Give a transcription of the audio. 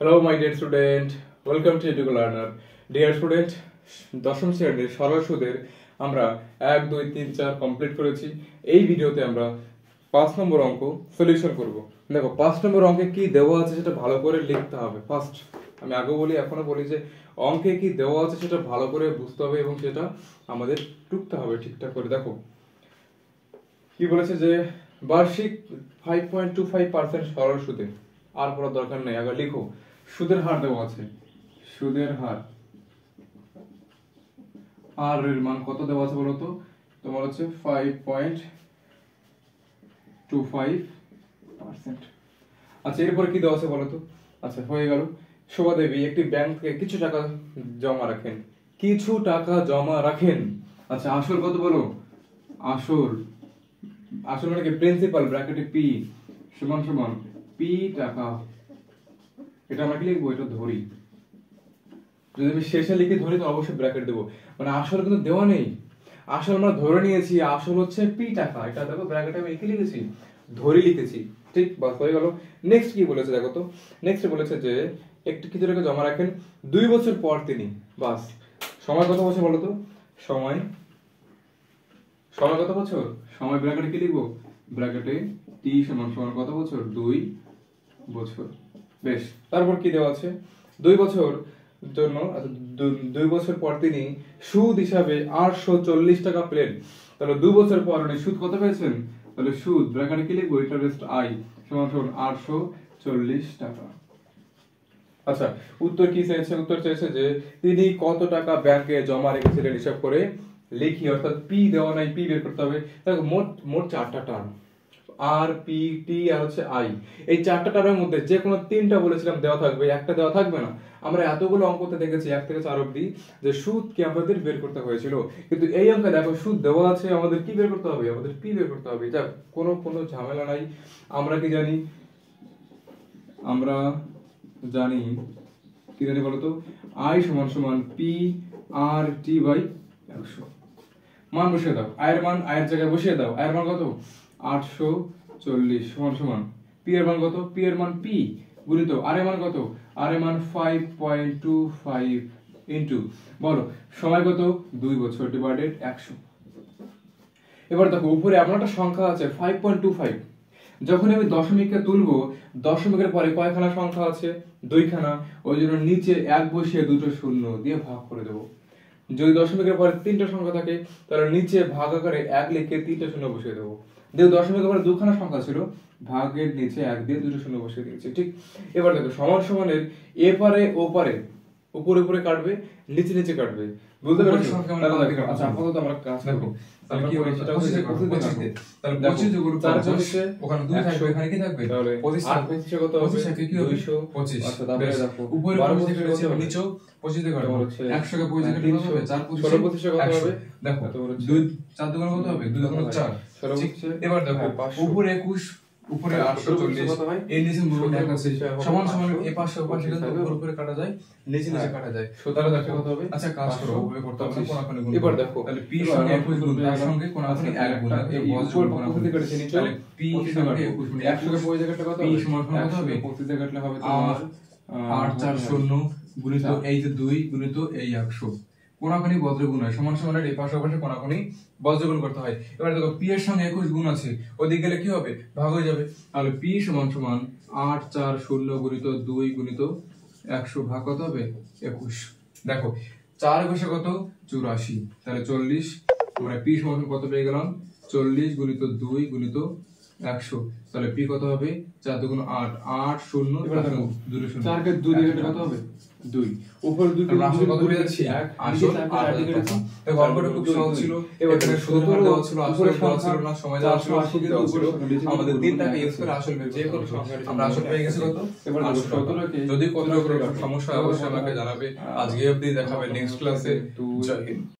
Hello my dear student, welcome to Educo Learner. Dear student, দশম শ্রেণীর সরল সুদের আমরা 1 2 3 4 কমপ্লিট করেছি। এই ভিডিওতে আমরা 5 নম্বর অঙ্ক সলিউশন করব। দেখো 5 নম্বর অঙ্কে কি দেওয়া আছে সেটা ভালো করে লিখতে হবে। ফার্স্ট আমি আগে বলি এখনো বলি যে অঙ্কে কি দেওয়া আছে সেটা ভালো করে বুঝতে হবে এবং সেটা আমাদের টুকতে হবে ঠিকঠাক করে। দেখো কি বলেছে যে বার্ষিক 5.25% সরল সুদে, আর পড়ার দরকার নেই, আগে লিখো সুদের হার দেওয়া আছে। সুদের হার আর এর মান কত দেওয়া আছে বলো তো? তোমার হচ্ছে 5.25%। আচ্ছা এরপরে কি দেওয়া আছে বলো তো? আচ্ছা হয়ে গেল। শোভা দেবী একটি ব্যাংক থেকে কিছু টাকা জমা রাখেন। কিছু টাকা জমা রাখেন। আচ্ছা আসল কত বলো? আসল মানে কি প্রিন্সিপাল ব্র্যাকেটে পি সমান সমান পি টাকা। এটা আমরা কি লিখবো? এটা ধরি। যদি আমি শেষে লিখে ধরি তো অবশ্যই ব্র্যাকেট দেবো, মানে আসল কিন্তু দেওয়া নেই। আসল আমরা ধরে নিয়েছি, আসল হচ্ছে পি টাকা। এটা দেখো ব্র্যাকেটে আমি কি লিখেছি? ধরি লিখেছি। ঠিক বাস হয়ে গেল। নেক্সট কি বলেছে দেখো তো? নেক্সট বলেছে যে একটি কিছু টাকা জমা রাখেন 2 বছর পর তিনি। বাস সময় কত বছর বলো তো? সময় কত বছর? সময় ব্র্যাকেটে কি লিখবো? ব্র্যাকেটে টি সমান সমান কত বছর? 2 বছর। বেশ, তারপর কি দেওয়া আছে? 2 বছর জন্য 2 বছর পর তিনি সুদ হিসাবে 840 টাকা পেলেন। তাহলে 2 বছর পর উনি সুদ কত পেয়েছেন? তাহলে সুদ ব্র্যাকেটে কি লিখবো? ইন্টারেস্ট আই সমান সমান 840 টাকা। আচ্ছা উত্তর কি চেয়েছে? উত্তর চেয়েছে যে তিনি কত টাকা ব্যাংকে জমা রেখেছিলেন হিসাব করে লিখি, অর্থাৎ পি দেওয়া নাই, পি বের করতে হবে। দেখো মোট 4টা টার্ম, আর পি টি আর হচ্ছে আই। এই 4টা টার্মের মধ্যে যে কোনো 3টা বলেছিলাম দেওয়া থাকবে, একটা দেওয়া থাকবে না। আমরা এতগুলো অঙ্কতে দেখেছি 1 থেকে 4 অবধি যে সুদ কি আমাদের বের করতে হয়েছিল, কিন্তু এই অঙ্কে দেখো সুদ দেওয়া আছে, আমাদের কি বের করতে হবে? আমাদের পি বের করতে হবে। যা কোনো ঝামেলা নাই। আমরা কি জানি? আমরা জানি কি জানি বলতো? আই সমান সমান পি আর টি বাই 100। মান বসিয়ে দাও, আয়ের মান আয়ের জায়গায় বসিয়ে দাও। আয়ের মান কত? 840 সমান সমান পি এর মান কত? পি এর মান পি গুণিত আর এর মান কত? আর এর মান 5.25 ইনটু বলো সময় কত? 2 বছর ডিভাইডেড 100। এবার দেখো উপরে এমন একটা সংখ্যা আছে 5.25। যখন আমি দশমিককে তুলবো, দশমিকের পরে কয়খানা সংখ্যা আছে? 2খানা। ওই জন্য নিচে 1 বসিয়ে দুটো শূন্য দিয়ে ভাগ করে দেবো। যদি দশমিকের পরে 3টা সংখ্যা থাকে তাহলে নিচে ভাগ আকারে 1 লিখে 3টা শূন্য বসিয়ে দেবো। দশমিকের পরে 2খানা সংখ্যা ছিল, ভাগের নিচে 1 দিয়ে দুটো শূন্য বসিয়ে দিয়েছি। ঠিক এবার দেখো সমান সমানের এ পারে ও পারে উপরে উপরে কাটবে, নিচে নিচে কাটবে। বুঝতে পেরেছো? আচ্ছা আপাতত আমরা কাজ করব। তাহলে কি হবে? সেটা হচ্ছে 25 তাহলে 25 যোগ 4 ওখানে 2 থাকবে, এখানে কি থাকবে? তাহলে 25 কত হবে? 25 কি হবে? 225। আচ্ছা তারপরে দেখো উপরে 25 কেটেছে, নিচেও 25 দিয়ে কাটবো। 100 কে 25 কেটে কত হবে? 4 25 কত হবে? দেখো 2 4 দুগুণ কত হবে? 2 দুগুণ 4। এবার দেখো উপরে 21 উপরে 840 এই নিচে মূল আছে সমান সমান এই পাশে ও পাশে কিন্তু উপরে উপরে কাটা যায়, নিচে নিচে কাটা যায়। তাহলে দেখো কত হবে? আচ্ছা কাজ করো, ওভাবে করতে হবে না, কোণাকুণি গুণ। এবার দেখো তাহলে p সঙ্গে 21 গুণ, তার সঙ্গে কোণাকুণি 1 গুণ, এই উপর কোণাকুণি করেছে নিচে। তাহলে p সঙ্গে 21 গুণ 100 কে 25 জায়গাটা কত হবে? p সমান কত হবে? 25 জায়গাটা হবে তোমার 840 গুণিত এই যে 2 গুণিত এই 100। কোণাকুণি বজ্রগুণ হয়, সমান সমানের এই পাশে পাশে কোণাকুণি বজ্রগুণ করতে হয়। এবার দেখো p এর সঙ্গে 21 গুণ আছে, ওদিকে গেলে কি হবে? ভাগ হয়ে যাবে। তাহলে p সমান সমান 840 গুণিত 2 গুণিত 100 ভাগ কত হবে? 21। দেখো 4 বসে কত? 84। তাহলে 40 আমরা p সমান কত পেয়ে গেলাম? 40 গুণিত 2 গুণিত 100। তাহলে p কত হবে? 4 দুগুণ 8 8 0। এবার দেখো 2 0 4 কে 2 দিয়ে কত হবে? 2 উপরে 2 কে আসল কত পেয়ে যাচ্ছি? 1 আসল 8 দিয়ে গেছি। দেখো অঙ্কটা খুব সহজ ছিল। এখানে শুধু দেওয়া ছিল, আসল দেওয়া ছিল না, সময় দেওয়া ছিল, কিন্তু উপরে আমাদের 3 টাকা ইউজ করে আসল বের যে কোনো সংখ্যা আমরা আসল পেয়ে গেছি কত? এবার 17 কে যদি কোনো রকম সমস্যা অবশ্যই আমাকে জানাবে। আজকে অবধি দেখাবে নেক্সট ক্লাসে। জয় হিন্দ।